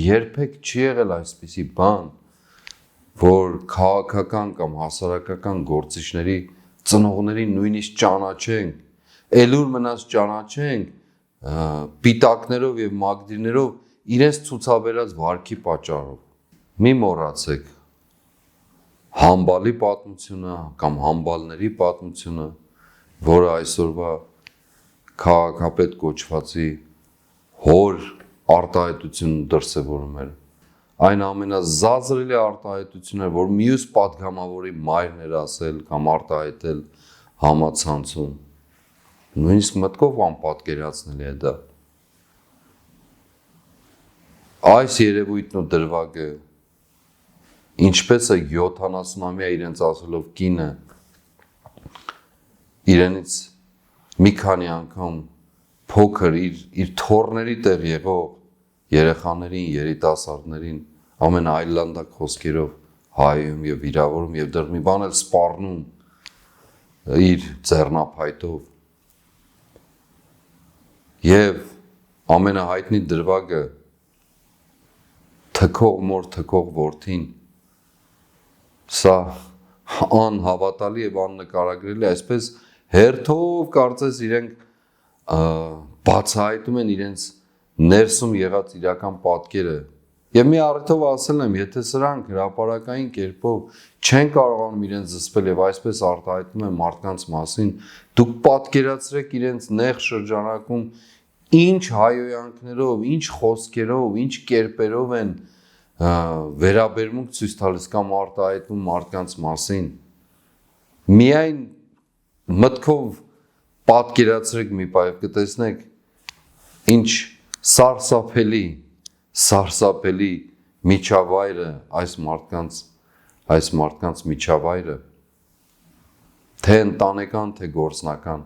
երբեք չի եղել այսպիսի բան, որ քաղաքական կամ հասարակական գործիչների ծնողներին նույնիսկ ճանաչենք, ելուր մնաց ճանաչենք, պիտակներով և մագդիրներով իրենց ցուցաբերած վարքի պատճառով։ Մի մոռացեք համբալի պատմությունը կամ համբալների պատմությունը, որը այսօրվա քաղաքապետ կոչվածի հոր արտահայտությունն դրսևորում էր։ Այն ամենազազրելի արտահայտությունն էր, որ մյուս պատգամավորի մայրն էր ասել կամ արտահայտել համացանցում։ Նույնիսկ մտքով անպատկերացնելի է դա։ Այս երևույթն ու դրվագը, ինչպես է 70-ամյա իրենց ասելով կինը իրենից մի քանի անգամ փոքր իր թոռների տեղ եղող երեխաներին, երիտասարդներին ամեն այլանդակ խոսքերով հայում և վիրավորում և դեռ մի բան էլ սպառնում իր ձեռնափայտով։ Եվ ամենահայտնի դրվագը թքող մոր, թքող որդին, սա անհավատալի և աննկարագրելի, այսպես հերթով կարծես իրենք բացահայտում են իրենց ներսում եղած իրական պատկերը։ Եվ մի առիթով ասել եմ, եթե սրանք հրապարակային կերպով չեն կարողանում իրենց զսպել և այսպես արտահայտում են մարդկանց մասին, դուք պատկերացրեք իրենց նեղ շրջանակում ինչ հայհոյանքներով, ինչ խոսքերով, ինչ կերպերով են վերաբերմունք ցույց տալիս կամ արտահայտում մարդկանց մասին։ Միայն մտքով պատկերացրեք մի պահ կտեսնեք ինչ սարսափելի միջավայրը այս մարդկանց միջավայրը, թե ընտանեկան, թե գործնական։